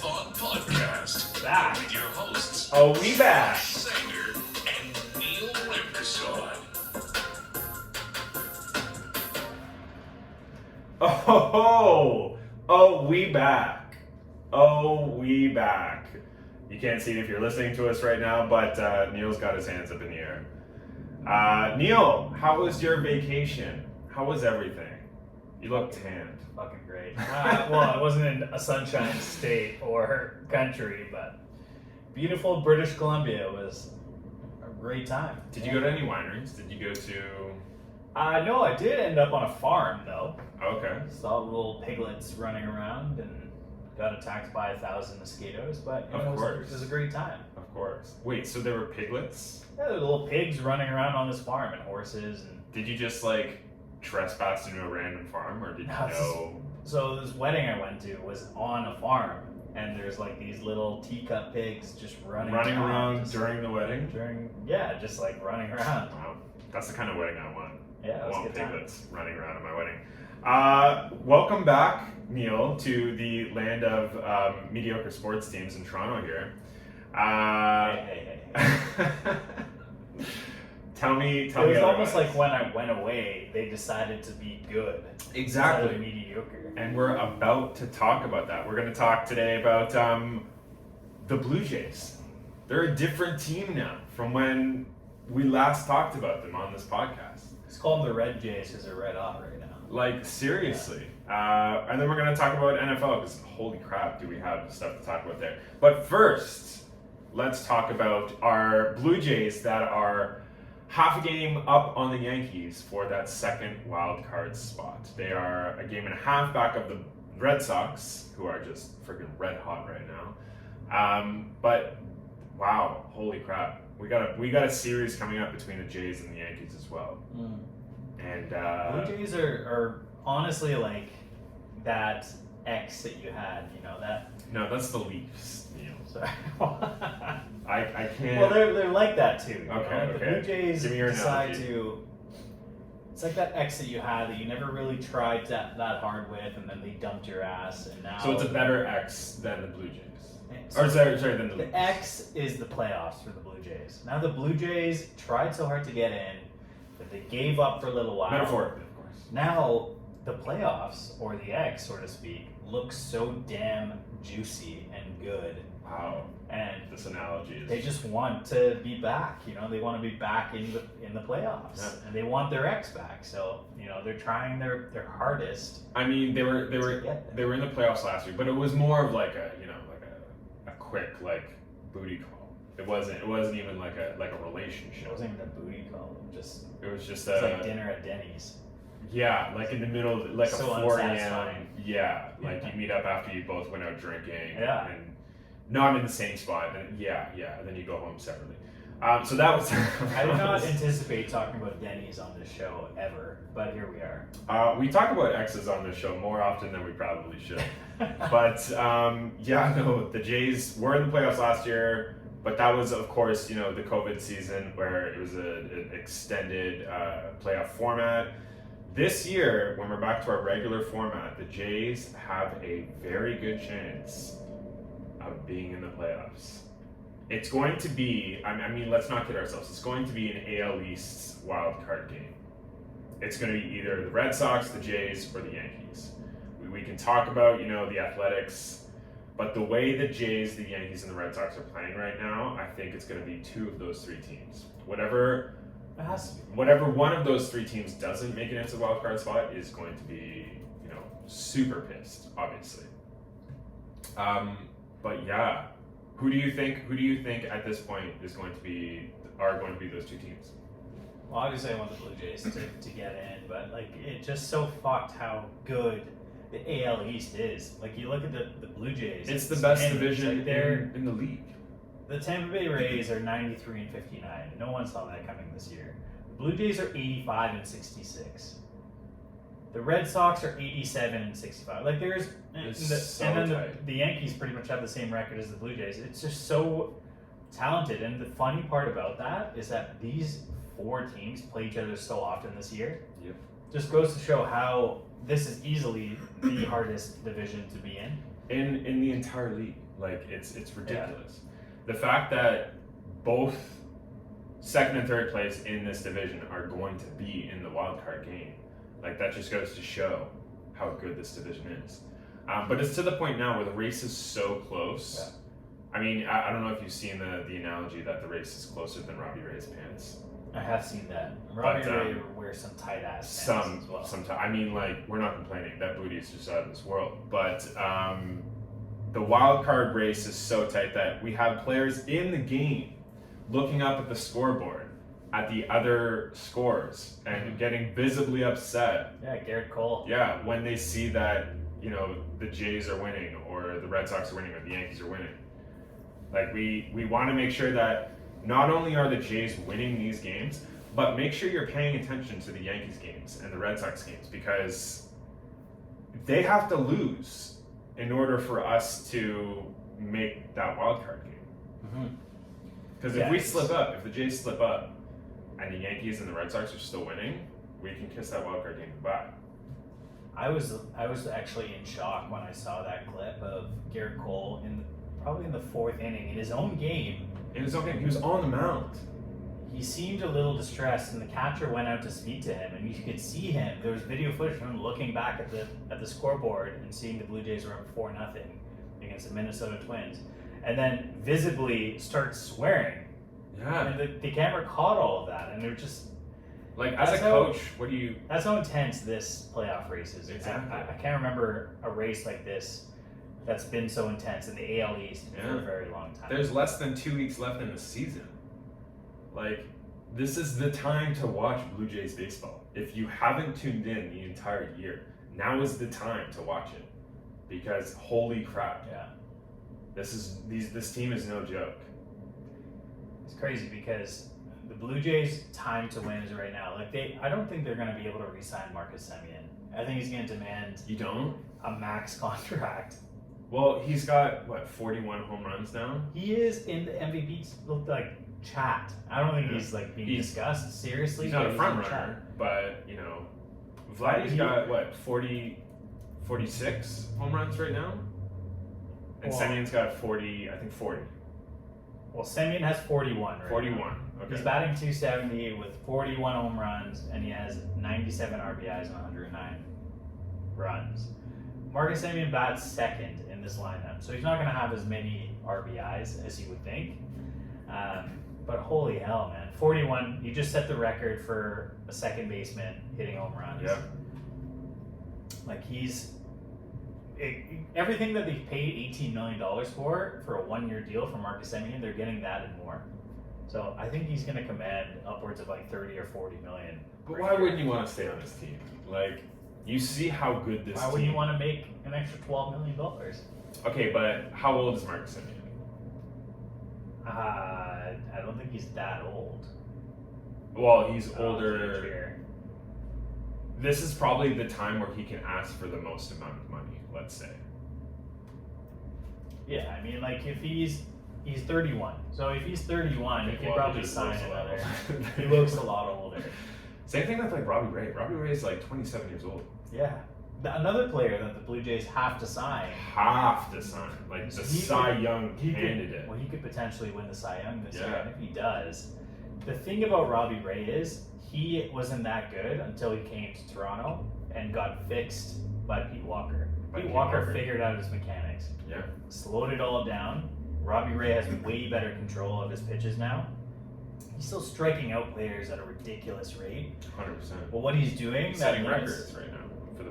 Fun Podcast. Back. With your hosts, Oh, we back. Sanger and Neil Rimpersaud. Oh, we back. Oh, we back. You can't see it if you're listening to us right now, but Neil's got his hands up in the air. Neil, how was your vacation? How was everything? You look tanned. Fucking great. Well, it wasn't in a sunshine state or country, but beautiful British Columbia was a great time. Did you go to any wineries? Did you go to... No, I did end up on a farm, though. Okay. Saw little piglets running around and got attacked by 1,000 mosquitoes, but you know, it was a great time. Of course. Wait, so there were piglets? Yeah, there were little pigs running around on this farm and horses. And Did you just, trespass into a random farm, or did you know... So this wedding I went to was on a farm, and there's these little teacup pigs just running around during the wedding? Just running around. Wow, that's the kind of wedding I want. Yeah, I it was want a good time. piglets running around at my wedding. Welcome back, Neil, to the land of mediocre sports teams in Toronto here. Hey. Tell me. It was almost like when I went away, they decided to be good. Exactly. Instead of mediocre. And we're about to talk about that. We're going to talk today about the Blue Jays. They're a different team now from when we last talked about them on this podcast. Let's call them the Red Jays because they're red hot right now. Seriously. Yeah. And then we're going to talk about NFL because holy crap, do we have stuff to talk about there. But first, let's talk about our Blue Jays that are half a game up on the Yankees for that second wild card spot. They are a game and a half back of the Red Sox, who are just freaking red hot right now. But wow, holy crap. We got a series coming up between the Jays and the Yankees as well. And Blue Jays are honestly like that X that you had, that. No, that's the Leafs, Neil. Sorry. I can't. Well, they're like that too. Okay. The Blue Jays Give me your decide analogy. to. It's like that X that you had that you never really tried that hard with, and then they dumped your ass, and now. So it's a better X than the Blue Jays. So Or sorry, than the Leafs. The X is the playoffs for the Blue Jays. Now the Blue Jays tried so hard to get in that they gave up for a little while. Metaphorically, of course. Now the playoffs, or the X, so to speak, looks so damn juicy and good. Wow. And this analogy is... They just want to be back. They want to be back in the playoffs, and they want their X back. So they're trying their hardest. I mean, they were in the playoffs last year, but it was more of like a quick booty call. It wasn't even like a relationship. It wasn't even a booty call. It was just it's like dinner at Denny's. Yeah, in the middle, a so 4 a.m. unsatisfying. Yeah, you meet up after you both went out drinking. Yeah. And no, I'm in the same spot. And yeah, and then you go home separately. So that was... I did not anticipate talking about Denny's on this show ever, but here we are. We talk about exes on this show more often than we probably should. But the Jays were in the playoffs last year, but that was, of course, the COVID season where it was an extended playoff format. This year, when we're back to our regular format, the Jays have a very good chance of being in the playoffs. It's going to be, let's not kid ourselves, it's going to be an AL East wild card game. It's going to be either the Red Sox, the Jays, or the Yankees. We can talk about, the athletics, but the way the Jays, the Yankees, and the Red Sox are playing right now, I think it's going to be two of those three teams. Whatever one of those three teams doesn't make it into the wild card spot is going to be, super pissed, obviously. But yeah, who do you think at this point are going to be those two teams? Well, obviously I want the Blue Jays to get in, but it just so fucked how good the AL East is. You look at the Blue Jays. It's the best division in the league. The Tampa Bay Rays are 93-59. No one saw that coming this year. The Blue Jays are 85-66. The Red Sox are 87-65. The Yankees pretty much have the same record as the Blue Jays. It's just so talented, and the funny part about that is that these four teams play each other so often this year. Yep. Just goes to show how this is easily the hardest division to be in. In the entire league. Like it's ridiculous. The fact that both second and third place in this division are going to be in the wild card game, like that just goes to show how good this division is. But it's to the point now where the race is so close. Yeah. I mean, I don't know if you've seen the analogy that the race is closer than Robbie Ray's pants. I have seen that. Robbie Ray wears some tight ass pants as well. I mean, like, we're not complaining. That booty is just out of this world. But the wild card race is so tight that we have players in the game looking up at the scoreboard at the other scores and getting visibly upset. Yeah, Garrett Cole. Yeah, when they see that, you know, the Jays are winning or the Red Sox are winning or the Yankees are winning. Like, we want to make sure that not only are the Jays winning these games, but make sure you're paying attention to the Yankees games and the Red Sox games, because they have to lose in order for us to make that wild card game. Because if we slip up, if the Jays slip up and the Yankees and the Red Sox are still winning, we can kiss that wild card game goodbye. I was actually in shock when I saw that clip of Garrett Cole probably in the fourth inning in his own game. He was on the mound. He seemed a little distressed, and the catcher went out to speak to him, and you could see him. There was video footage of him looking back at the scoreboard and seeing the Blue Jays were up 4-0 against the Minnesota Twins, and then visibly start swearing. Yeah. And the camera caught all of that, and they're just like, as a coach, what do you? That's how intense this playoff race is. Exactly. I can't remember a race like this that's been so intense in the AL East for a very long time. There's less than 2 weeks left in the season. Like, this is the time to watch Blue Jays baseball. If you haven't tuned in the entire year, now is the time to watch it, because holy crap! Yeah, this team is no joke. It's crazy because the Blue Jays' time to win is right now. Like I don't think they're going to be able to re-sign Marcus Semien. I think he's going to demand. You don't? A max contract. Well, he's got 41 home runs now. He is in the MVP chat. I don't think he's being discussed seriously. He's not a front runner, but you know, Vladdy's got 46 home runs right now, and Semien's got 40. I think 40. Well, Semien has 41 right 41. now. Okay. He's batting .270 with 41 home runs, and he has 97 RBIs and 109 runs. Marcus Semien bats second in this lineup, so he's not going to have as many RBIs as you would think. But holy hell, man. 41, you just set the record for a second baseman hitting home runs. Yeah. Like, everything that they've paid $18 million for a one-year deal for Marcus Semien, they're getting that and more. So I think he's going to command upwards of 30 or 40 million. But why wouldn't you want to stay on this team? Like, you see how good this team... Why would you want to make an extra $12 million? Okay, but how old is Marcus Semien? I don't think he's that old. Well, he's older. This is probably the time where he can ask for the most amount of money, let's say. Yeah, I mean, if he's 31. So if he's 31, he could probably sign another. He looks a lot older. Same thing with Robbie Ray. Robbie Ray is 27 years old. Yeah. Another player that the Blue Jays have to sign. The Cy Young candidate. He could potentially win the Cy Young this year. Yeah. And if he does, the thing about Robbie Ray is he wasn't that good until he came to Toronto and got fixed by Pete Walker. Pete Walker figured out his mechanics. Yeah. Slowed it all down. Robbie Ray has way better control of his pitches now. He's still striking out players at a ridiculous rate. 100%. But what he's doing, he's setting records right now.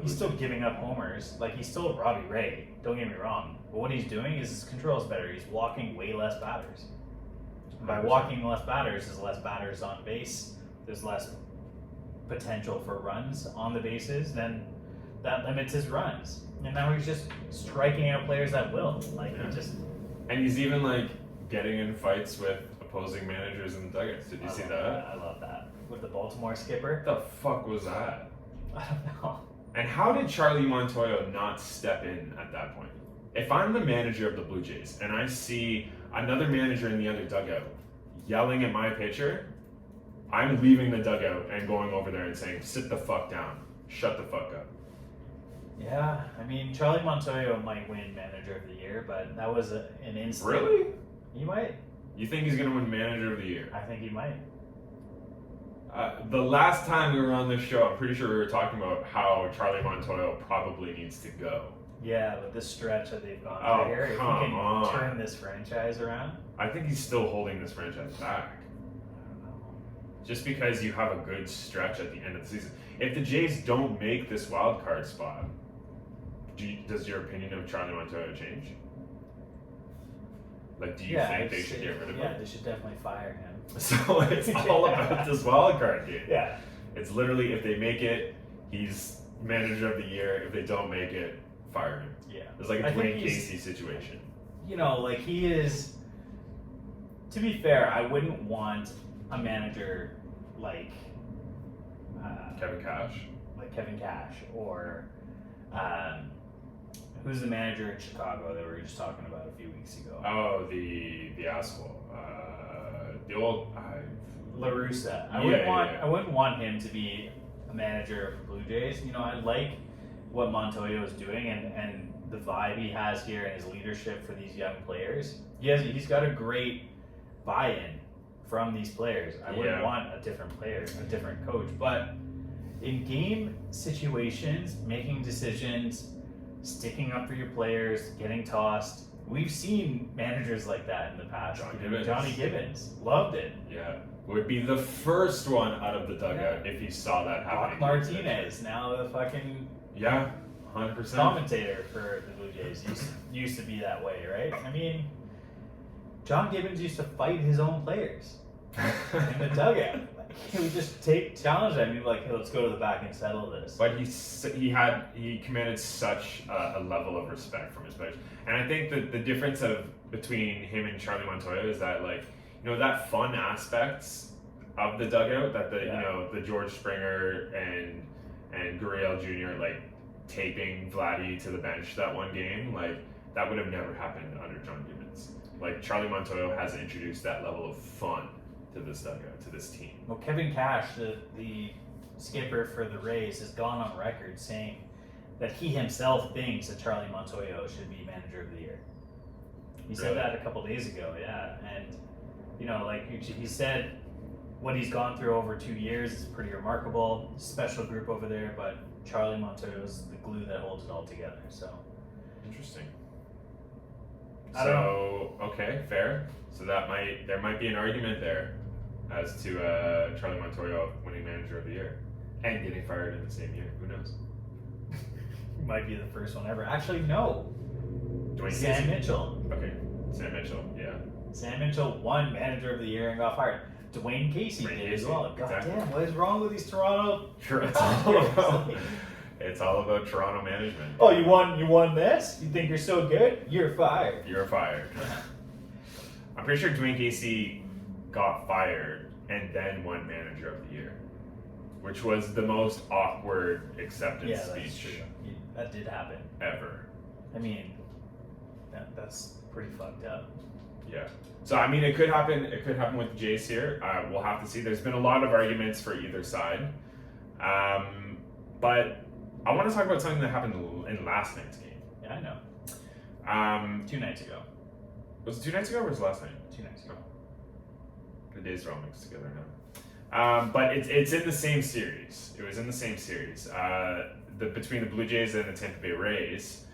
He's still giving up homers. He's still Robbie Ray, don't get me wrong. But what he's doing is his control is better. He's walking way less batters. By walking less batters, there's less batters on base. There's less potential for runs on the bases. Then that limits his runs. And now he's just striking out players at will. And he's even getting in fights with opposing managers in the dugouts. Did you see that? I love that. With the Baltimore skipper. What the fuck was that? I don't know. And how did Charlie Montoyo not step in at that point? If I'm the manager of the Blue Jays and I see another manager in the other dugout yelling at my pitcher, I'm leaving the dugout and going over there and saying, sit the fuck down. Shut the fuck up. Yeah, I mean, Charlie Montoyo might win Manager of the Year, but that was an instant. Really? He might. You think he's going to win Manager of the Year? I think he might. The last time we were on this show, I'm pretty sure we were talking about how Charlie Montoyo probably needs to go. Yeah, with this stretch that they've gone Oh, through here, if he come can on. turn this franchise around. I think he's still holding this franchise back. I don't know. Just because you have a good stretch at the end of the season. If the Jays don't make this wild card spot, does your opinion of Charlie Montoyo change? Like, do you think they should get rid of Yeah, him? they should definitely fire him. So it's all about this wild card game. Yeah. It's literally, if they make it, he's Manager of the Year. If they don't make it, fire him. Yeah. It's like a I think Dwayne he's- Casey situation. You know, like he is. To be fair, I wouldn't want a manager like Kevin Cash. Kevin Cash or who's the manager in Chicago that we were just talking about a few weeks ago? Oh, the asshole. The old. La Russa. I Yeah, wouldn't want him to be a manager of the Blue Jays. You know, I like what Montoyo is doing and the vibe he has here and his leadership for these young players. He's got a great buy-in from these players. I wouldn't Yeah. want a different player, a different coach. But in game situations, making decisions, sticking up for your players, getting tossed. We've seen managers like that in the past. Johnny Gibbons loved it. Yeah. Would be the first one out of the dugout if he saw that happening. Brock Martinez, now the fucking Yeah, 100%. commentator for the Blue Jays, used to be that way, right? I mean, John Gibbons used to fight his own players in the dugout. He would just challenge them. He'd be like, "Hey, let's go to the back and settle this." But he commanded such a level of respect from his players, and I think that the difference between him and Charlie Montoyo is that, like, you know, that fun aspects of the dugout that you know, the George Springer and Gurriel Jr. like taping Vladdy to the bench that one game, like that would have never happened under John Gibbons. Like, Charlie Montoyo has introduced that level of fun to this dugout, to this team. Well, Kevin Cash, the skipper for the Rays, has gone on record saying that he himself thinks that Charlie Montoyo should be Manager of the Year. He said Really? that a couple days ago, yeah. And, you know, like he said, what he's gone through over 2 years is pretty remarkable. Special group over there, but Charlie Montoyo is the glue that holds it all together. So Interesting. I don't know. Okay, fair. So there might be an argument there as to Charlie Montoyo winning Manager of the Year and getting fired in the same year. Who knows? Might be the first one ever. Actually, no. Dwayne Sam Casey? Mitchell. Okay, Sam Mitchell. Yeah. Sam Mitchell won Manager of the Year and got fired. Dwayne Casey Dwayne did as Casey, well. God exactly. damn, what is wrong with these Toronto? Sure, it's all about Toronto management. Oh, you won this? You think you're so good? You're fired. You're fired. I'm pretty sure Dwayne Casey got fired and then won Manager of the Year, which was the most awkward acceptance Yeah, that's speech true. That did happen. ever. I mean, that's pretty fucked up. Yeah. So I mean, it could happen. It could happen with the Jays here. We'll have to see. There's been a lot of arguments for either side, but I want to talk about something that happened in last night's game. Yeah, I know. 2 nights ago. Was it 2 nights ago or was it last night? 2 nights ago. The days are all mixed together now. But it's in the same series. It was in the same series. Between the Blue Jays and the Tampa Bay Rays.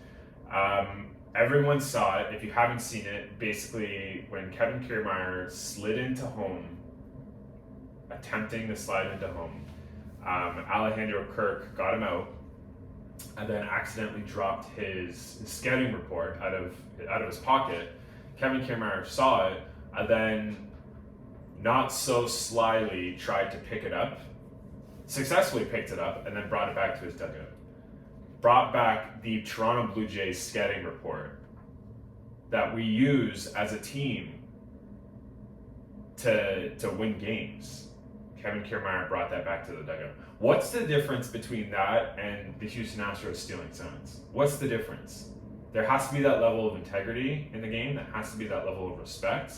Everyone saw it. If you haven't seen it, basically when Kevin Kiermaier slid into home, attempting to slide into home, Alejandro Kirk got him out, and then accidentally dropped his scouting report out of his pocket. Kevin Kiermaier saw it, and then not so slyly tried to pick it up, successfully picked it up, and then brought it back to his dugout. Brought back the Toronto Blue Jays scouting report that we use as a team to win games. Kevin Kiermaier brought that back to the dugout. What's the difference between that and the Houston Astros stealing signs? What's the difference? There has to be that level of integrity in the game. There has to be that level of respect.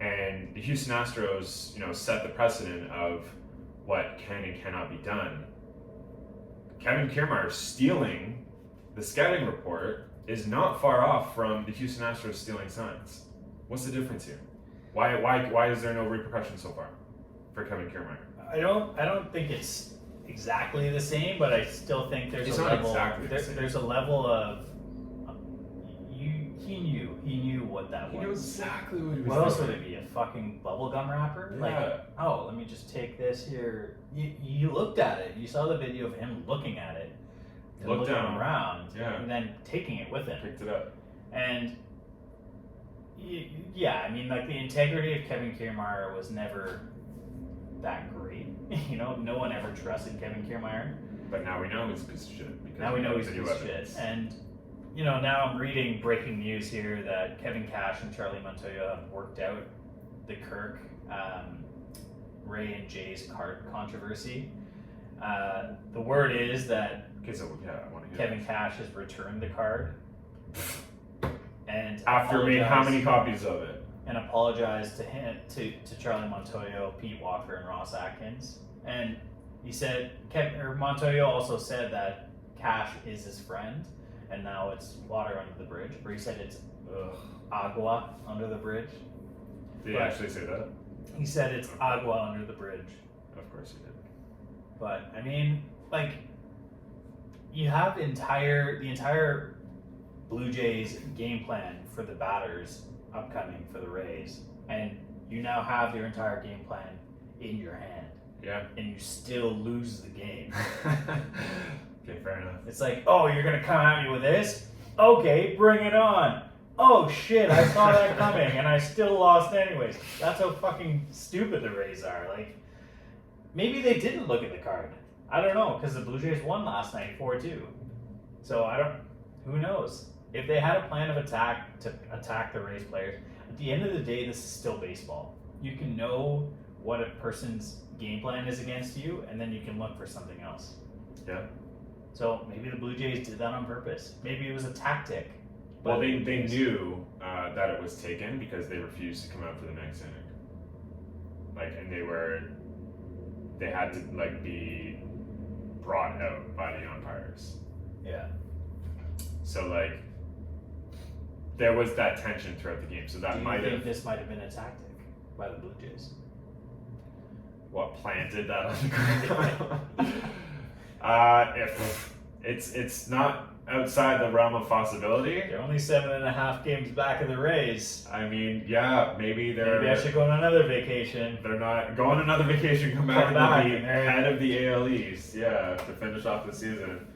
And the Houston Astros, set the precedent of what can and cannot be done. Kevin Kiermaier stealing the scouting report is not far off from the Houston Astros stealing signs. What's the difference here? Why is there no repercussion so far for Kevin Kiermaier? I don't think it's exactly the same, but I still think there's It's a not level. exactly the same. There's a level of he knew what that He was. knew exactly what he was What else doing. would it be? A fucking bubblegum wrapper? Yeah. Like, oh, let me just take this here. You looked at it. You saw the video of him looking at it, and Looked looking down. around, Yeah. and then taking it with him. Picked it up. And yeah, I mean, like the integrity of Kevin Kiermaier was never that great. You know, no one ever trusted Kevin Kiermaier. But now we know he's a piece of shit. Because Now we know he's a video piece of shit. evidence. And you know, now I'm reading breaking news here that Kevin Cash and Charlie Montoya have worked out the Kirk, Ray and Jay's card controversy. The word is that Okay, so yeah, I want to hear Kevin Cash has returned the card and after made how apologized- many copies of it? and apologized to him, to Charlie Montoya, Pete Walker, and Ross Atkins. And he said, Montoya also said that Cash is his friend, and now it's water under the bridge. Or he said it's agua under the bridge. Did he But- actually say that? He said it's agua under the bridge. Of course he did. But I mean, like, you have the entire Blue Jays game plan for the batters upcoming for the Rays, and you now have their entire game plan in your hand, Yeah. and you still lose the game. Okay, fair enough. It's like, oh, you're gonna come at me with this? Okay, bring it on. Oh shit, I saw that coming, and I still lost anyways. That's how fucking stupid the Rays are. Like, maybe they didn't look at the card. I don't know, because the Blue Jays won last night 4-2. So who knows? If they had a plan of attack to attack the Rays players, at the end of the day, this is still baseball. You can know what a person's game plan is against you, and then you can look for something else. Yeah. So maybe the Blue Jays did that on purpose. Maybe it was a tactic. Well, by the they Blue Jays. knew that it was taken because they refused to come out for the next inning. Like, and they had to like be brought out by the umpires. Yeah. So like, there was that tension throughout the game. So that Do you might think have this might have been a tactic by the Blue Jays? planted that on the ground. If it's not outside the realm of possibility. They're only 7.5 games back of the Rays. I mean, yeah, maybe Maybe I should go on another vacation. they're not going on another vacation. Come back, Come back, and be and they're- head of the AL East. Yeah, to finish off the season.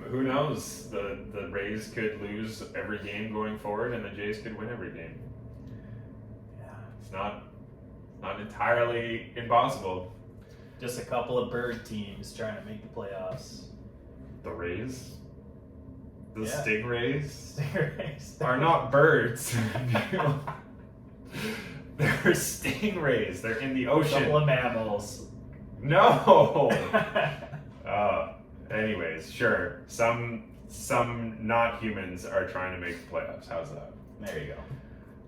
Who knows? The Rays could lose every game going forward, and the Jays could win every game. Yeah. It's not entirely impossible. Just a couple of bird teams trying to make the playoffs. The Rays, the Yeah. Stingrays, Rays. are not birds. They're stingrays. They're in the A ocean. couple of mammals. No. Anyways, sure. Some not humans are trying to make the playoffs. How's that? There you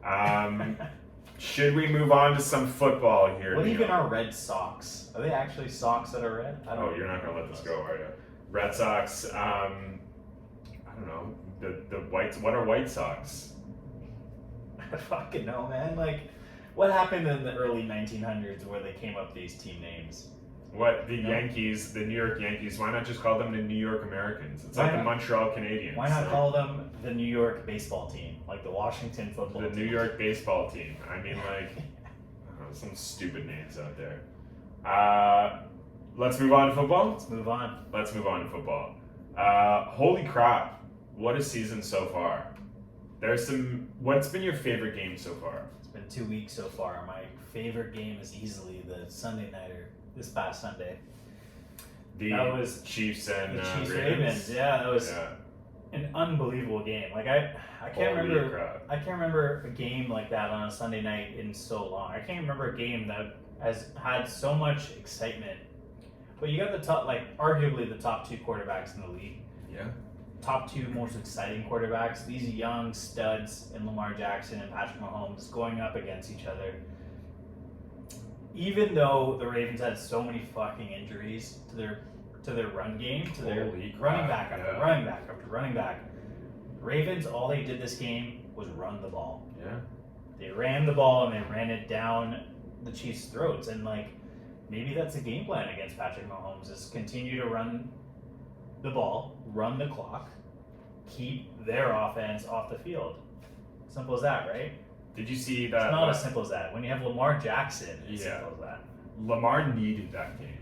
go. Should we move on to some football here? What Neil? even are red socks? Are they actually socks that are red? Oh, you're not gonna let this go, are you? Red Sox. I don't know. The whites. What are White Sox? I don't fucking know, man. Like, what happened in the early 1900s where they came up with these team names? What the No. Yankees, the New York Yankees? Why not just call them the New York Americans? It's Why like the not? Montreal Canadiens. Why not like call them the New York baseball team, like the Washington football the team? New York baseball team? I mean, like, I don't know, some stupid names out there. Let's move on to football. Let's move on. Let's move on to football. Holy crap! What a season so far. There's some. What's been your favorite game so far? It's been 2 weeks so far. My favorite game is easily the Sunday nighter this past Sunday. The That was Chiefs and The Chiefs Ravens. Ravens. Yeah, that was Yeah. an unbelievable game. Like I can't Holy remember. crap. I can't remember a game like that on a Sunday night in so long. I can't remember a game that has had so much excitement. But you got the top, like arguably the top two quarterbacks in the league. Yeah. Top two most exciting quarterbacks. These young studs in Lamar Jackson and Patrick Mahomes going up against each other. Even though the Ravens had so many fucking injuries to their run game, to their Holy running crap, back after yeah. running back after running back. Ravens, all they did this game was run the ball. Yeah. They ran the ball and they ran it down the Chiefs' throats. And like, maybe that's a game plan against Patrick Mahomes, is continue to run the ball, run the clock, keep their offense off the field. Simple as that, right? Did you see that? It's not as simple as that. When you have Lamar Jackson, it's Yeah. simple as that. Lamar needed that game.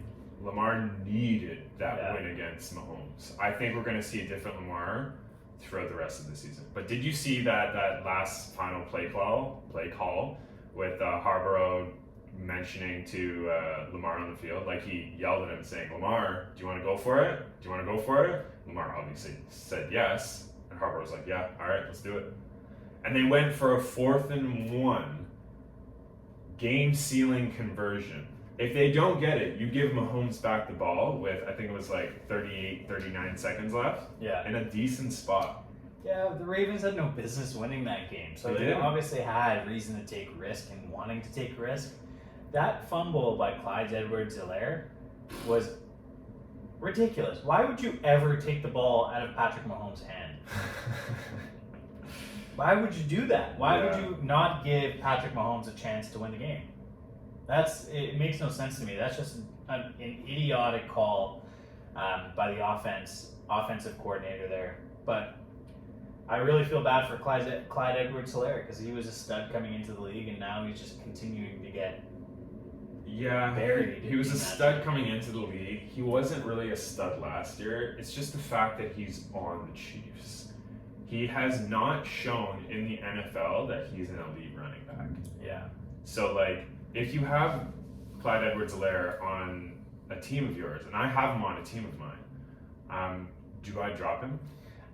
Lamar needed that Yeah. win against Mahomes. I think we're going to see a different Lamar throughout the rest of the season. But did you see that last final play call with Harborough mentioning to Lamar on the field? Like, he yelled at him saying, "Lamar, do you want to go for it? Do you want to go for it?" Lamar obviously said yes. And Harborough was like, "Yeah, all right, let's do it." And they went for a 4th and 1 game-sealing conversion. If they don't get it, you give Mahomes back the ball with, I think it was like 38, 39 seconds left, Yeah. in a decent spot. Yeah, the Ravens had no business winning that game. So They they didn't. obviously had reason to take risk and wanting to take risk. That fumble by Clyde Edwards-Helaire was ridiculous. Why would you ever take the ball out of Patrick Mahomes' hand? Why would you do that? Why would Yeah. you not give Patrick Mahomes a chance to win the game? It makes no sense to me. That's just an idiotic call by the offensive coordinator there. But I really feel bad for Clyde Edwards-Helaire, because he was a stud coming into the league, and now he's just continuing to get Yeah, buried. he was a in that stud game. coming into the league. He wasn't really a stud last year. It's just the fact that he's on the Chiefs. He has not shown in the NFL that he's an elite running back. Yeah. So, like, if you have Clyde Edwards-Helaire on a team of yours, and I have him on a team of mine, do I drop him?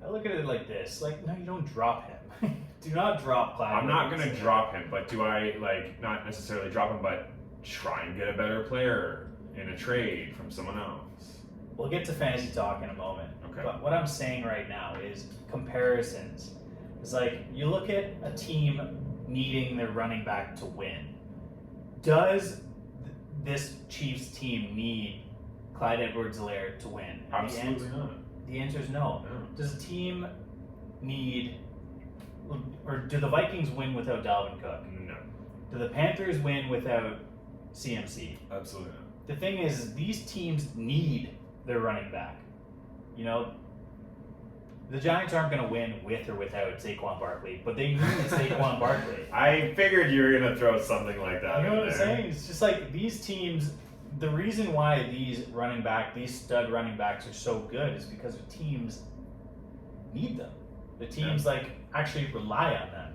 I look at it like this. Like, no, you don't drop him. Do not drop Clyde. I'm not going to Edwards-Helaire. drop him, but do I, like, not necessarily drop him, but try and get a better player in a trade from someone else? We'll get to fantasy talk in a moment. Okay. But what I'm saying right now is comparisons. It's like, you look at a team needing their running back to win. Does this Chiefs team need Clyde Edwards-Helaire to win? And Absolutely not. The answer is no. No. Does a team need, or do the Vikings win without Dalvin Cook? No. Do the Panthers win without CMC? Absolutely not. The thing is, these teams need their running back. You know, the Giants aren't going to win with or without Saquon Barkley, but they need Saquon Barkley. I figured you were going to throw something like that You know in what I'm there. saying? It's just like these teams, the reason why these stud running backs are so good is because the teams need them. The teams actually rely on them.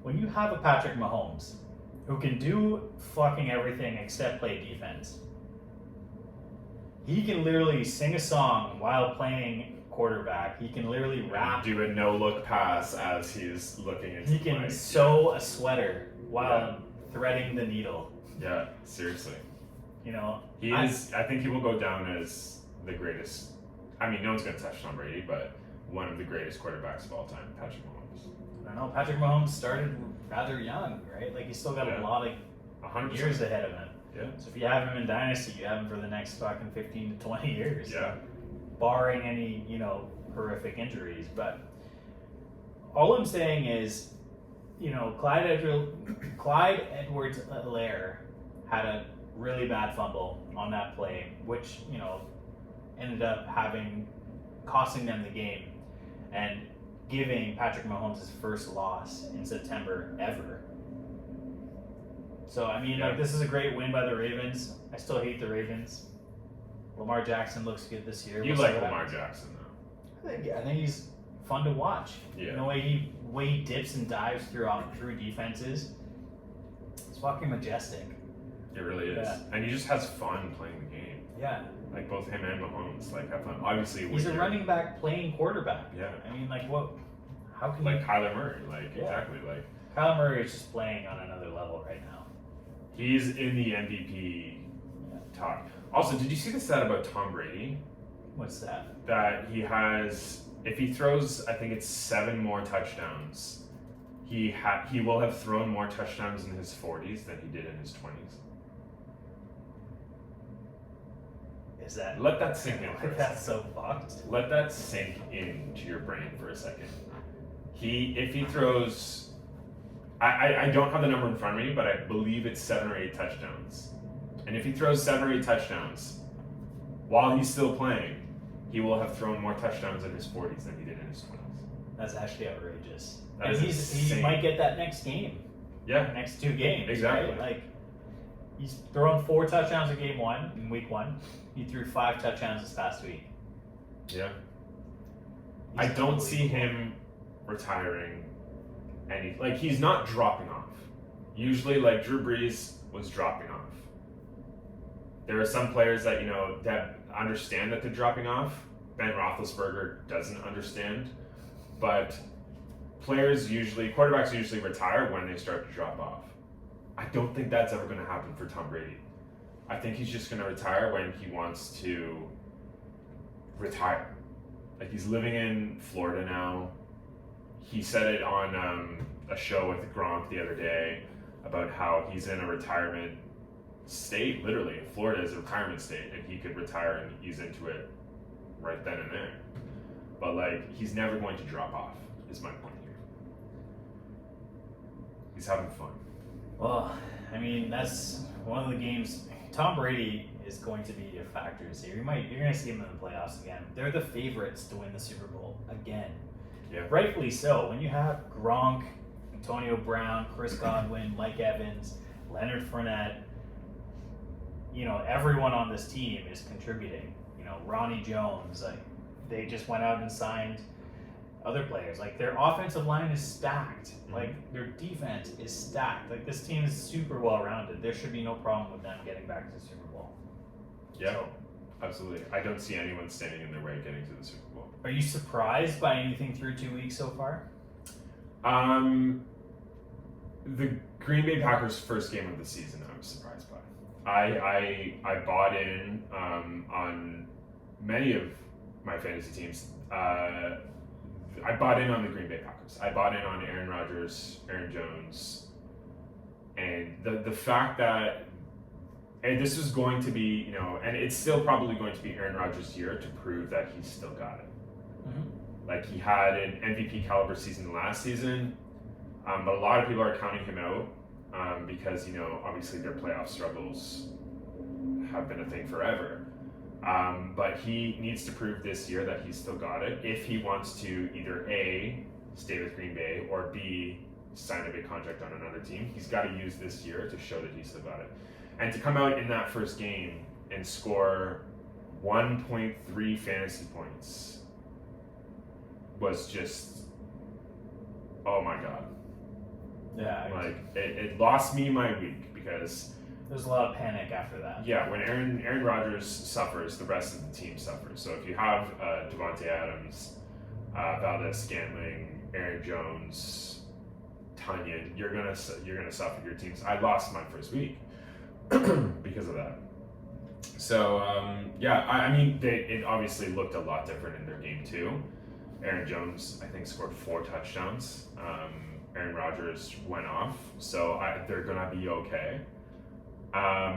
When you have a Patrick Mahomes who can do fucking everything except play defense, he can literally sing a song while playing quarterback. He can literally rap. Do a no-look pass as he's looking into He the can mic. sew a sweater while Yeah. threading the needle. Yeah, seriously. You know, I think he will go down as the greatest. I mean, no one's going to touch Tom Brady, but one of the greatest quarterbacks of all time, Patrick Mahomes. I don't know. Patrick Mahomes started rather young, right? Like, he's still got Yeah. a lot of 100%. years ahead of him. Yeah. So if you have him in Dynasty, you have him for the next fucking 15 to 20 years. Yeah. Barring any, horrific injuries. But all I'm saying is, Clyde Edwards-Helaire had a really bad fumble on that play, which, ended up costing them the game and giving Patrick Mahomes his first loss in September ever. So, I mean, Yeah. this is a great win by the Ravens. I still hate the Ravens. Lamar Jackson looks good this year. You We'll see like what Lamar happens. Jackson, though. I think he's fun to watch. Yeah. The way he dips and dives through defenses. It's fucking majestic. It really is. Yeah. And he just has fun playing the game. Yeah. Like, both him and Mahomes, have fun. Obviously, He's a when you're- running back playing quarterback. Yeah. I mean, what? How can Like you? Kyler Murray. Yeah. Exactly. Kyler Murray is just playing on another level right now. He's in the MVP talk. Also, did you see the stat about Tom Brady? What's that? That he has, if he throws, I think it's 7 more touchdowns, he will have thrown more touchdowns in his 40s than he did in his 20s. Is that Let that sink in for a that's second. so fucked. Let that sink into your brain for a second. If he throws, I don't have the number in front of me, but I believe it's 7 or 8 touchdowns. And if he throws 7 or 8 touchdowns, while he's still playing, he will have thrown more touchdowns in his 40s than he did in his 20s. That's actually outrageous. That And is he insane. might get that next game, Yeah, next 2 games. Exactly. Right? Like, he's thrown 4 touchdowns in game 1, in week 1. He threw 5 touchdowns this past week. yeah. He's I don't see unbelievable. him retiring like he's not dropping off. Usually, like Drew Brees was dropping off. There are some players that that understand that they're dropping off. Ben Roethlisberger doesn't understand, but quarterbacks usually retire when they start to drop off. I don't think that's ever going to happen for Tom Brady. I think he's just going to retire when he wants to retire. Like, he's living in Florida now. He said it on a show with Gronk the other day about how he's in a retirement state, literally. Florida is a retirement state, and he could retire and ease into it right then and there. But, like, he's never going to drop off, is my point here. He's having fun. Well, I mean, that's one of the games. Tom Brady is going to be a factor this year. You're going to see him in the playoffs again. They're the favorites to win the Super Bowl again. Yeah. Rightfully so. When you have Gronk, Antonio Brown, Chris Godwin, Mike Evans, Leonard Fournette, everyone on this team is contributing. Ronnie Jones, like, they just went out and signed other players. Like, their offensive line is stacked. Like, their defense is stacked. Like, this team is super well rounded. There should be no problem with them getting back to the Super Bowl. Yeah, So, absolutely. I don't see anyone standing in their way getting to the Super Bowl. are you surprised by anything through 2 weeks so far? The Green Bay Packers' first game of the season, I was surprised by. I bought in on many of my fantasy teams. I bought in on the Green Bay Packers. I bought in on Aaron Rodgers, Aaron Jones, and the fact that this was going to be, and it's still probably going to be Aaron Rodgers' year to prove that he's still got it. Mm-hmm. Like, he had an MVP caliber season last season, but a lot of people are counting him out because, obviously their playoff struggles have been a thing forever. But he needs to prove this year that he's still got it if he wants to either A, stay with Green Bay, or B, sign a big contract on another team. He's got to use this year to show that he's still got it. And to come out in that first game and score 1.3 fantasy points was just, oh my God. Yeah. Like, it lost me my week because There's a lot of panic after that. yeah, when Aaron Rodgers suffers, the rest of the team suffers. So if you have Devontae Adams, Valdez-Scantling, Aaron Jones, Tunyon, you're gonna suffer your teams. I lost my first week because of that. So I mean, it obviously looked a lot different in their game too. Aaron Jones, I think, scored 4 touchdowns. Aaron Rodgers went off, so they're gonna be okay. I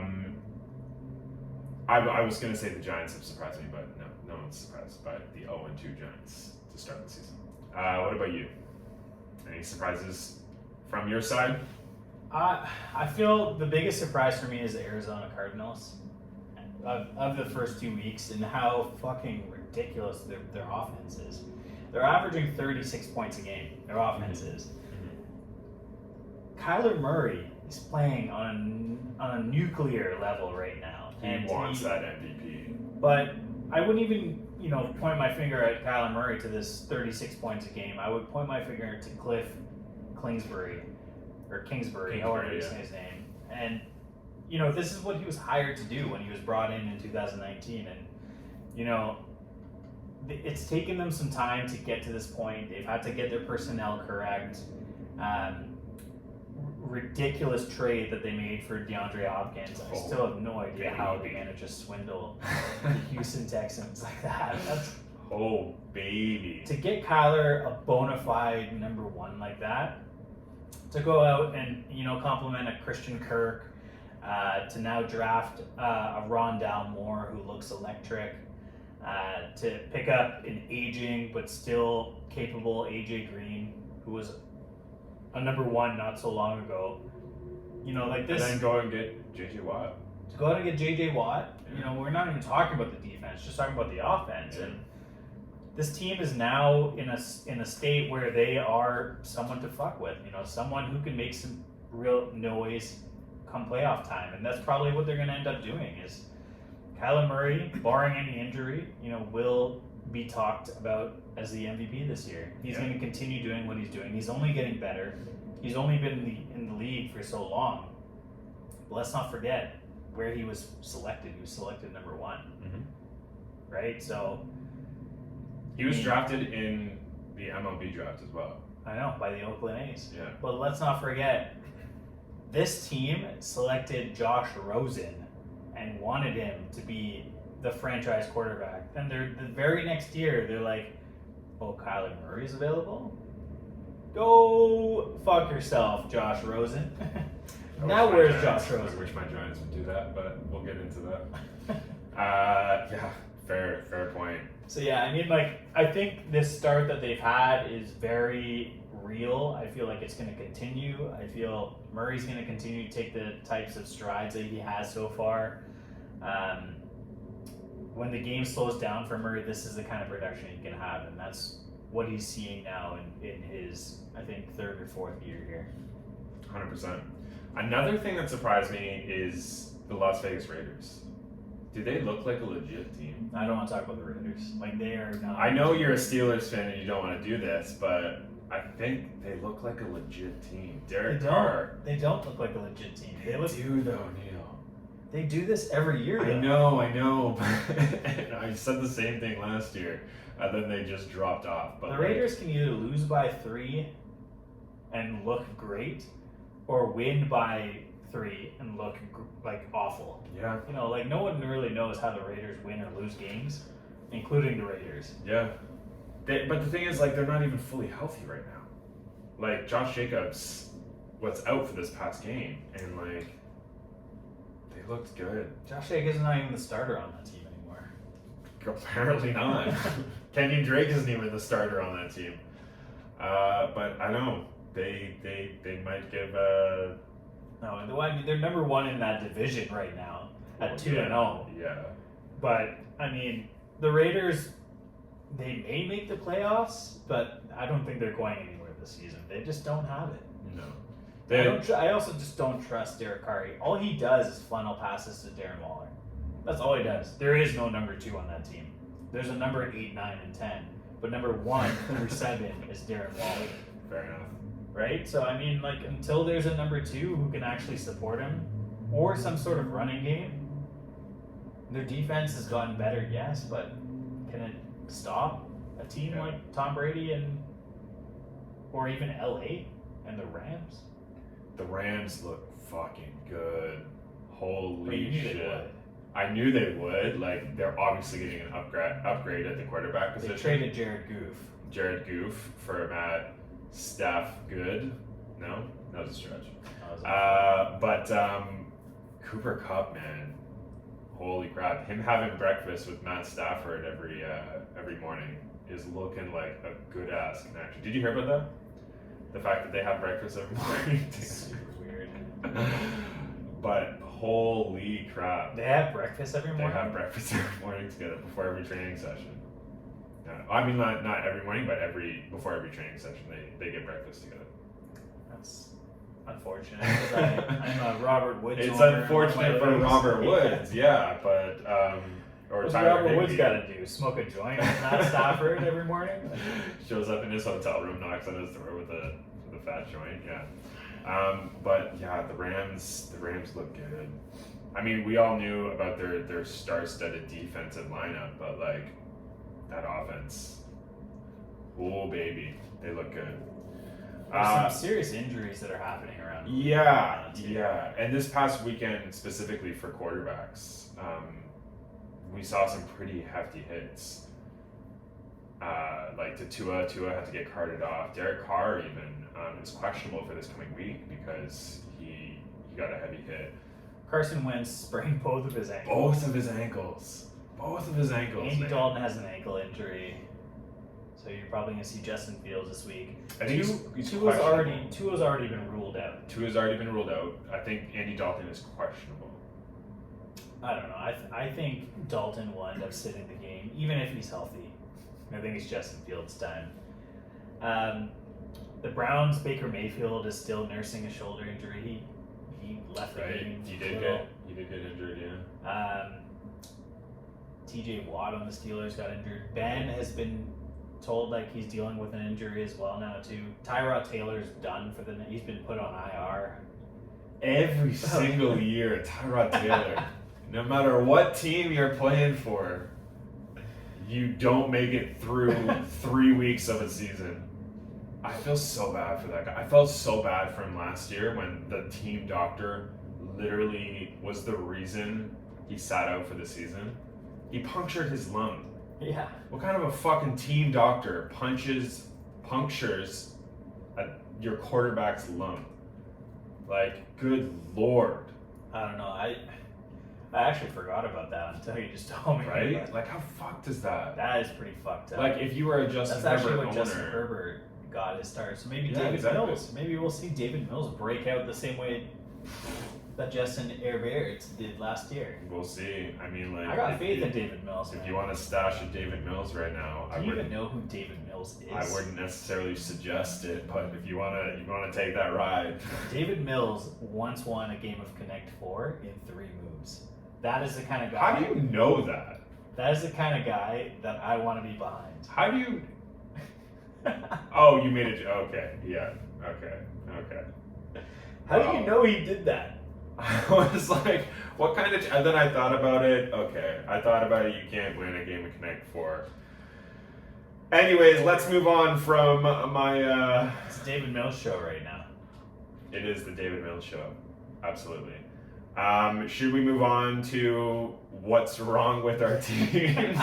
was going to say the Giants have surprised me, but no one's surprised by the 0-2 Giants to start the season. What about you? Any surprises from your side? I feel the biggest surprise for me is the Arizona Cardinals of the first 2 weeks and how fucking ridiculous their offense is. They're averaging 36 points a game. Their offense is. Kyler Murray is playing on a nuclear level right now. He wants that MVP. But I wouldn't even, point my finger at Kyler Murray to this 36 points a game. I would point my finger to Cliff Kingsbury, however you say his name. And, this is what he was hired to do when he was brought in 2019. And, it's taken them some time to get to this point. They've had to get their personnel correct. Ridiculous trade that they made for DeAndre Hopkins. I still have no idea how they managed to swindle the Houston Texans like that. Oh, baby. To get Kyler a bona fide number 1 like that, to go out and compliment a Christian Kirk, to now draft a Rondell Moore who looks electric, to pick up an aging but still capable AJ Green, who was a number 1 not so long ago. You know, like this. And then go and get JJ Watt. To go out and get JJ Watt, you know, we're not even talking about the defense, just talking about the offense. Yeah. And this team is now in a state where they are someone to fuck with. You know, someone who can make some real noise come playoff time, and that's probably what they're going to end up doing. Is Kyler Murray, barring any injury, you know, will be talked about as the MVP this year. He's going to continue doing what he's doing. He's only getting better. He's only been in the league for so long. But let's not forget where he was selected. He was selected number 1, right? So he was drafted in the MLB draft as well. I know, by the Oakland A's. Yeah. But let's not forget, this team selected Josh Rosen and wanted him to be the franchise quarterback. Then the very next year, they're like, oh, Kyler Murray's available? Go fuck yourself, Josh Rosen. Now where's Josh I Rosen? wish my Giants would do that, but we'll get into that. Yeah, fair point. So yeah, I mean, like, I think this start that they've had is very real. I feel like it's going to continue. I feel Murray's going to continue to take the types of strides that he has so far. When the game slows down for Murray, this is the kind of production he can have, and that's what he's seeing now in his, I think, 3rd or 4th year here. 100%. Another thing that surprised me is the Las Vegas Raiders. Do they look like a legit team? I don't want to talk about the Raiders. Like, they are not. I know you're a Steelers fan and you don't want to do this, but I think they look like a legit team. Derek Carr. They don't look like a legit team. They do though, Neil. They do this every year. I know. And I said the same thing last year, and then they just dropped off. But the Raiders can either lose by 3 and look great, or win by 3 and look like awful. Yeah. You know, like, no one really knows how the Raiders win or lose games, including the Raiders. Yeah. But the thing is, like, they're not even fully healthy right now. Like, Josh Jacobs was out for this past game, and, like, they looked good. Josh Jacobs is not even the starter on that team anymore. Apparently not. Kenyon Drake isn't even the starter on that team. But I know they might give No, I mean, they're number 1 in that division right now at 2-0. Yeah. But I mean, the Raiders, they may make the playoffs, but I don't think they're going anywhere this season. They just don't have it. No. I also just don't trust Derek Carr. All he does is funnel passes to Darren Waller. That's all he does. There is no number 2 on that team. There's a number 8, 9, and 10, but number 1 through 7 is Darren Waller. Fair enough. Right? So, I mean, like, until there's a number 2 who can actually support him, or some sort of running game, their defense has gotten better, yes, but can it stop a team like Tom Brady or even LA and the Rams? The Rams look fucking good. Holy But you knew shit. they would. I knew they would. Like, they're obviously getting an upgrade at the quarterback position. They traded Jared Goff. For Matt Stafford. No? That was a stretch. That was Cooper Kupp, man. Holy crap. Him having breakfast with Matt Stafford every morning is looking like a good-ass connection. Did you hear about that? The fact that they have breakfast every morning? super weird. But holy crap. They have breakfast every morning? They have breakfast every morning together before every training session. I mean, not every morning, but before every training session, they get breakfast together. That's unfortunate, because I'm a Robert Woods It's owner. unfortunate for Robert Woods, yeah, but or What's Tyler Robert Woods Higbee. got to do? Smoke a joint with Matt Stafford every morning? Shows up in his hotel room, knocks on his door with a fat joint, yeah. But yeah, the Rams look good. I mean, we all knew about their star-studded defensive lineup, but like that offense, oh baby, they look good. There's some serious injuries that are happening around. Yeah. And this past weekend, specifically for quarterbacks, we saw some pretty hefty hits. Like to Tua had to get carted off. Derek Carr even is questionable for this coming week because he got a heavy hit. Carson Wentz sprained both of his ankles. Both of his ankles. Andy man. Dalton has an ankle injury, so you're probably going to see Justin Fields this week. I think he's Tua's questionable. already been ruled out. Tua's already been ruled out. I think Andy Dalton is questionable. I don't know. I think Dalton will end up sitting the game, even if he's healthy. I think it's Justin Fields' time. The Browns, Baker Mayfield is still nursing a shoulder injury. He left the game. He did get injured, yeah. TJ Watt on the Steelers got injured. Ben has been told like he's dealing with an injury as well now too. Tyrod Taylor's done for he's been put on IR. Every single year, Tyrod Taylor. No matter what team you're playing for, you don't make it through 3 weeks of a season. I feel so bad for that guy. I felt so bad for him last year when the team doctor literally was the reason he sat out for the season. He punctured his lung. Yeah. What kind of a fucking team doctor punctures your quarterback's lung? Like, good lord. I don't know. I actually forgot about that until you just told me. Right? Like, how fucked is that? That is pretty fucked up. Like, if you were a Justin That's actually Herbert what owner, Justin Herbert got his start. So maybe Yeah, David exactly. Mills. Maybe we'll see David Mills break out the same way that Justin Herbert did last year. we'll see. I mean, like, I got if faith you, in David Mills. If man. you want to stash a David Mills right now, Do you even know who David Mills is? I wouldn't necessarily suggest it, but if you wanna take that ride, David Mills once won a game of Connect 4 in 3 moves. That is the kind of guy. how do you know that? That is the kind of guy that I want to be behind. How do you? Oh, you made it. Okay, yeah. Okay. How do you Wow. know he did that? I was like, what kind of? And then I thought about it. Okay, I thought about it. You can't win a game of Connect 4. Anyways, let's move on from my. It's the David Mills show right now. It is the David Mills show, absolutely. Should we move on to what's wrong with our teams?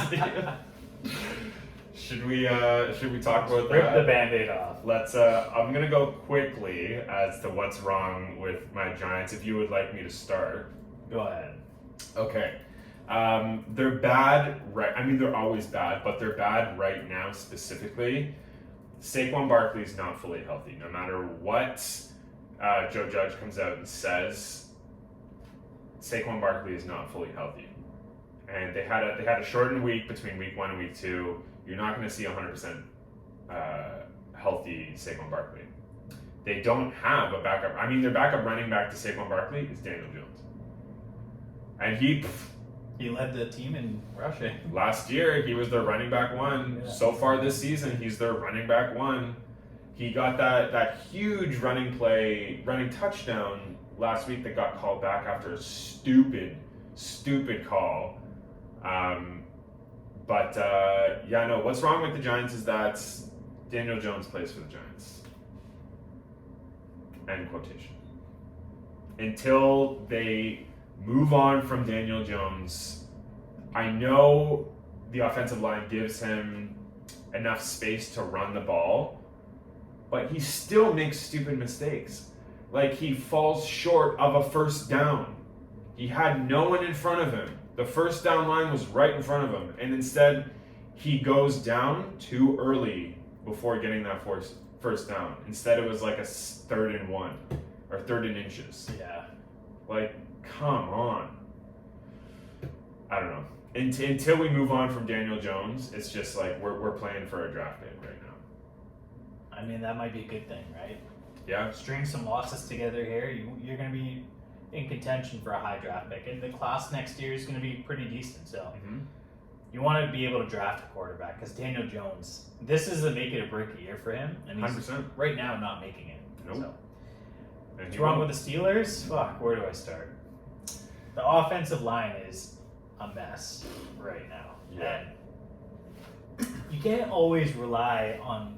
Should we talk about Rip that? the Band-Aid off. Let's. I'm gonna go quickly as to what's wrong with my Giants. If you would like me to start. Go ahead. Okay. They're bad. Right. I mean, they're always bad, but they're bad right now specifically. Saquon Barkley's not fully healthy. No matter what Joe Judge comes out and says, Saquon Barkley is not fully healthy. And they had a shortened week between week 1 and week 2. You're not going to see 100% healthy Saquon Barkley. They don't have a backup. I mean, their backup running back to Saquon Barkley is Daniel Jones. And he led the team in rushing. last year, he was their running back 1. Yeah. So far this season, he's their running back 1. He got that huge running touchdown last week that got called back after a stupid call. What's wrong with the Giants is that Daniel Jones plays for the Giants. End quotation. Until they move on from Daniel Jones, I know the offensive line gives him enough space to run the ball, but he still makes stupid mistakes. Like, he falls short of a first down. He had no one in front of him. The first down line was right in front of him, and instead he goes down too early before getting that first down. Instead, it was like a 3rd and 1 or 3rd and inches. Yeah. Like, come on. I don't know. Until we move on from Daniel Jones, it's just like we're playing for a draft pick right now. I mean, that might be a good thing, right? Yeah. String some losses together here. You're going to be in contention for a high draft pick, and the class next year is going to be pretty decent. So you want to be able to draft a quarterback because Daniel Jones, this is a make it or break a year for him, and he's 100%. right now not making it. Nope. So. And What's wrong with the Steelers? Fuck, where do I start? The offensive line is a mess right now. Yeah. And you can't always rely on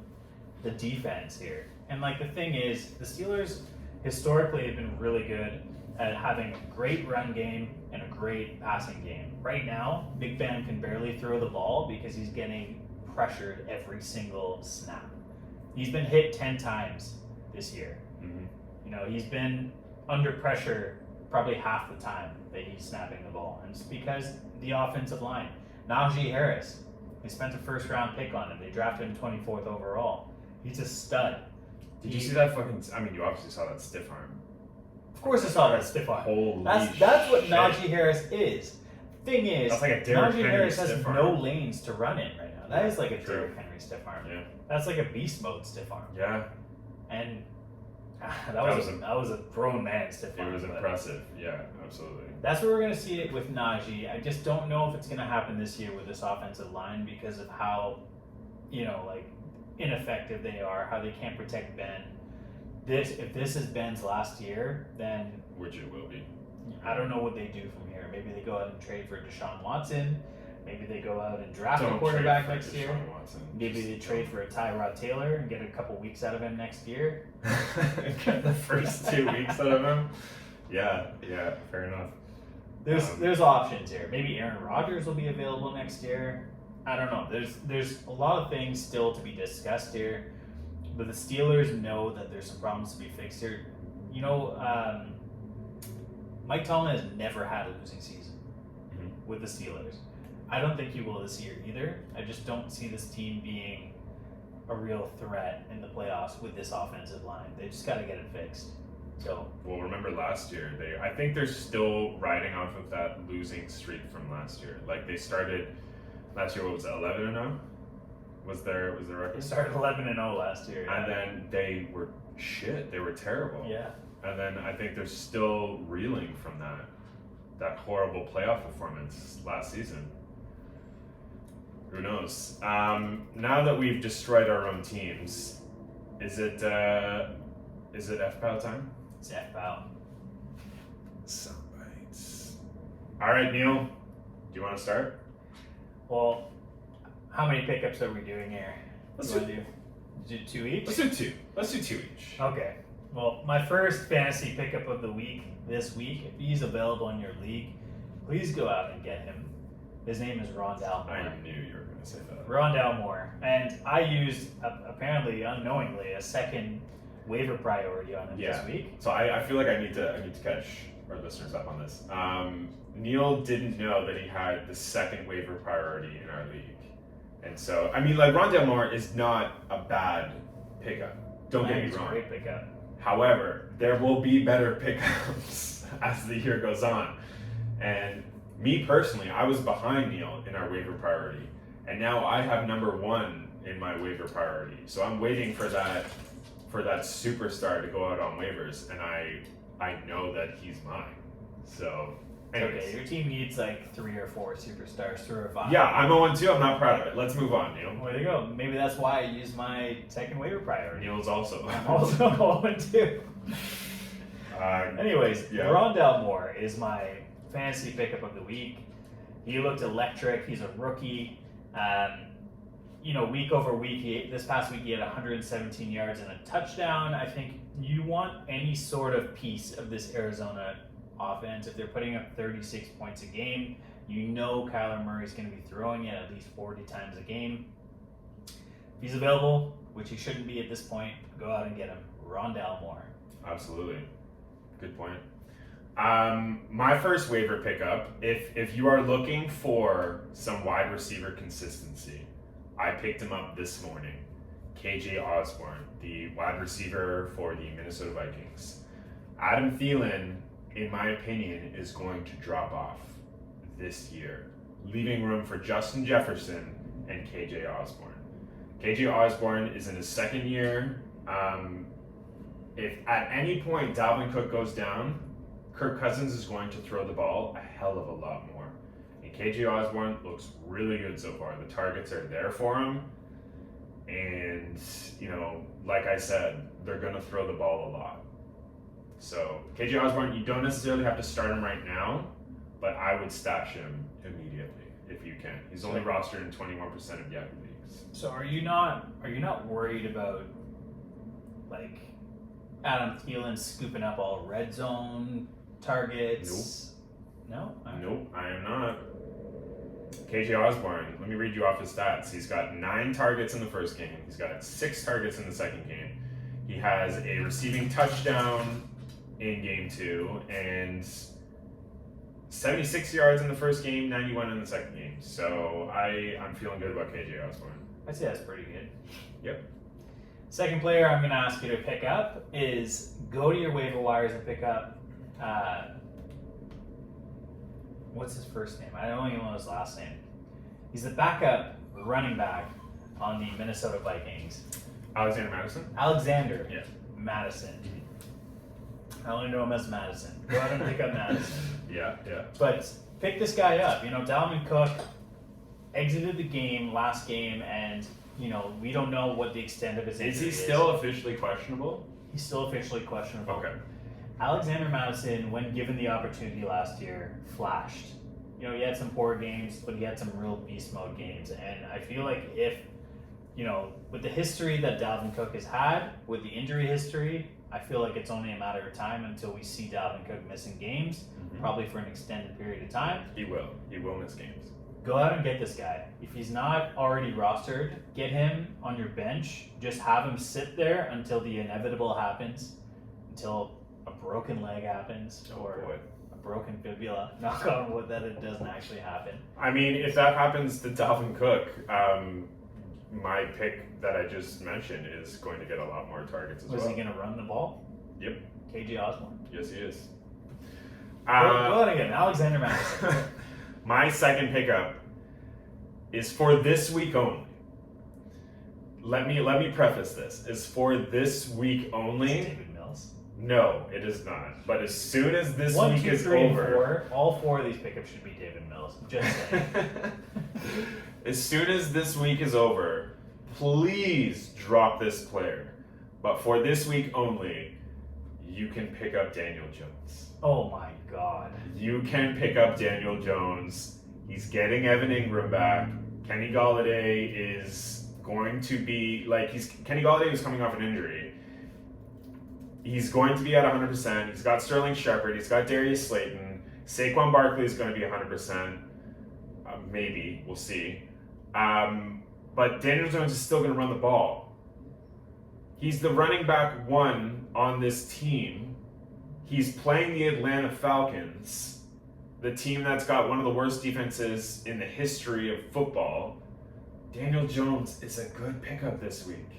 the defense here. And like the thing is, the Steelers historically have been really good at having a great run game and a great passing game. Right now, Big Ben can barely throw the ball because he's getting pressured every single snap. He's been hit 10 times this year. Mm-hmm. You know, he's been under pressure probably half the time that he's snapping the ball. And it's because the offensive line. Najee Harris, they spent a first-round pick on him. They drafted him 24th overall. He's a stud. Did you see that fucking? I mean, you obviously saw that stiff arm. Of course, I saw that stiff arm. Holy That's what shit. Najee Harris is. Thing is, That's like a Derrick Najee Henry Harris has stiff arm. no lanes to run in right now. That is like a True. Derrick Henry stiff arm. Yeah. That's like a beast mode stiff arm. Yeah. And that was a grown man stiff arm. It was but impressive. Yeah, absolutely. That's where we're going to see it with Najee. I just don't know if it's going to happen this year with this offensive line because of how, ineffective they are, how they can't protect Ben. If this is Ben's last year, then Which it will be. I don't know what they do from here. Maybe they go out and trade for Deshaun Watson. Maybe they go out and draft a quarterback next year. Maybe they trade for a Tyrod Taylor and get a couple weeks out of him next year. Get the first 2 weeks out of him. Yeah, fair enough. There's options here. Maybe Aaron Rodgers will be available next year. I don't know. There's a lot of things still to be discussed here, but the Steelers know that there's some problems to be fixed here. Mike Tomlin has never had a losing season with the Steelers. I don't think he will this year either. I just don't see this team being a real threat in the playoffs with this offensive line. They just got to get it fixed. So, well, remember last year? I think they're still riding off of that losing streak from last year. Like they started last year. What was it? 11-0. Was their record? They started 11-0 last year. Yeah. And then they were shit. They were terrible. Yeah. And then I think they're still reeling from that horrible playoff performance last season. Who knows? Now that we've destroyed our own teams, is it F-POW time? It's F-POW. Soundbites. All right, Neil. Do you want to start? Well, how many pickups are we doing here? Let's do 2 each? Let's do 2. Let's do 2 each. Okay. Well, my first fantasy pickup of the week this week, if he's available in your league, please go out and get him. His name is Rondale Moore. I knew you were going to say that. Rondale Moore. And I used, apparently unknowingly, a second waiver priority on him this week. So I feel like I need to catch our listeners up on this. Neil didn't know that he had the second waiver priority in our league. And so, I mean, like, Rondale Moore is not a bad pickup. Don't get me wrong. Great pickup. However, there will be better pickups as the year goes on. And me personally, I was behind Neil in our waiver priority. And now I have number 1 in my waiver priority. So I'm waiting for that superstar to go out on waivers, and I know that he's mine. So anyways. Okay, your team needs like 3 or 4 superstars to revive. Yeah, I'm 0-2. I'm not proud of it. Let's move on, Neil. There you go. Maybe that's why I used my second waiver priority. Neil's also. I'm also 0-2. Anyways, Rondale Moore is my fantasy pickup of the week. He looked electric. He's a rookie. Week over week, this past week he had 117 yards and a touchdown. I think you want any sort of piece of this Arizona offense. If they're putting up 36 points a game, Kyler Murray's going to be throwing it at least 40 times a game. If he's available, which he shouldn't be at this point, go out and get him. Rondale Moore. Absolutely. Good point. My first waiver pickup, if you are looking for some wide receiver consistency, I picked him up this morning. KJ Osborne, the wide receiver for the Minnesota Vikings. Adam Thielen, in my opinion, is going to drop off this year, leaving room for Justin Jefferson and KJ Osborne. KJ Osborne is in his second year. If at any point Dalvin Cook goes down, Kirk Cousins is going to throw the ball a hell of a lot more. And KJ Osborne looks really good so far. The targets are there for him. And, like I said, they're going to throw the ball a lot. So, KJ Osborne, you don't necessarily have to start him right now, but I would stash him immediately if you can. He's only rostered in 21% of Yahoo leagues. So are you not worried about like Adam Thielen scooping up all red zone targets? No? Nope, I am not. KJ Osborne, let me read you off his stats. He's got 9 targets in the first game. He's got 6 targets in the second game. He has a receiving touchdown, in game 2 and 76 yards in the first game, 91 in the second game. So I'm feeling good about KJ Osborne. I'd say that's pretty good. Yep. Second player I'm going to ask you to pick up is go to your waiver wires and pick up. What's his first name? I don't even know his last name. He's the backup running back on the Minnesota Vikings. Alexander Madison? Alexander Yeah. Madison. I only know him as Madison. Go ahead and pick up Madison. Yeah. But pick this guy up. You know, Dalvin Cook exited the game last game, and you know we don't know what the extent of his injury is. Is he still officially questionable? He's still officially questionable. Okay. Alexander Madison, when given the opportunity last year, flashed. You know, he had some poor games, but he had some real beast mode games. And I feel like if, you know, with the history that Dalvin Cook has had, with the injury history, I feel like it's only a matter of time until we see Dalvin Cook missing games, probably for an extended period of time. He will. He will miss games. Go out and get this guy. If he's not already rostered, get him on your bench. Just have him sit there until the inevitable happens, until a broken leg happens or a broken fibula. Knock on wood that it doesn't actually happen. I mean, if that happens to Dalvin Cook, my pick that I just mentioned is going to get a lot more targets as well. Was he going to run the ball? Yep. KJ Osborne. Yes, he is. Go ahead again. Alexander Madison. My second pickup is for this week only. Let me preface this. Is for this week only. David Mills. No, it is not. But as soon as this One, week two, is three, and over, 4, all 4 of these pickups should be David Mills. Just saying. as soon as this week is over, please drop this player. But for this week only, you can pick up Daniel Jones. Oh my God. You can pick up Daniel Jones. He's getting Evan Ingram back. Kenny Golladay is going to be Kenny Golladay was coming off an injury. He's going to be at 100%. He's got Sterling Shepard. He's got Darius Slayton. Saquon Barkley is going to be 100%. Maybe. We'll see. But Daniel Jones is still going to run the ball. He's the running back 1 on this team. He's playing the Atlanta Falcons, the team that's got one of the worst defenses in the history of football. Daniel Jones is a good pickup this week.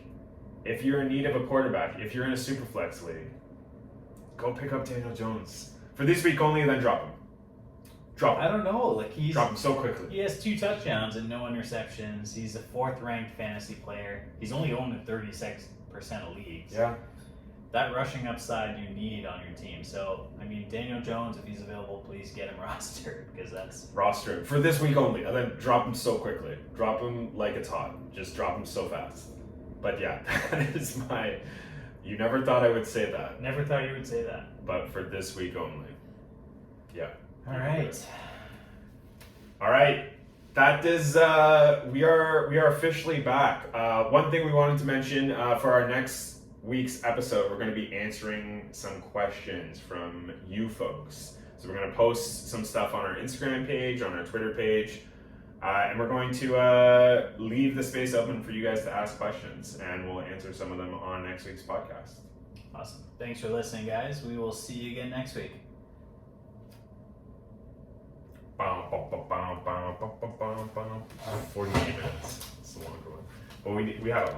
If you're in need of a quarterback, if you're in a super flex league, go pick up Daniel Jones. For this week only, then drop him. I don't know. Drop him so quickly. He has 2 touchdowns and no interceptions. He's a 4th-ranked fantasy player. He's only owned in 36% of leagues. Yeah. That rushing upside you need on your team. So, I mean, Daniel Jones, if he's available, please get him rostered because that's... Roster him for this week only, and then drop him so quickly. Drop him like it's hot. Just drop him so fast. But yeah, that is my... You never thought I would say that. Never thought you would say that. But for this week only. Yeah. All right. All right. That is, we are officially back. One thing we wanted to mention for our next week's episode, we're going to be answering some questions from you folks. So we're going to post some stuff on our Instagram page, on our Twitter page, and we're going to leave the space open for you guys to ask questions, and we'll answer some of them on next week's podcast. Awesome. Thanks for listening, guys. We will see you again next week. 48 minutes. It's a longer one. But we had a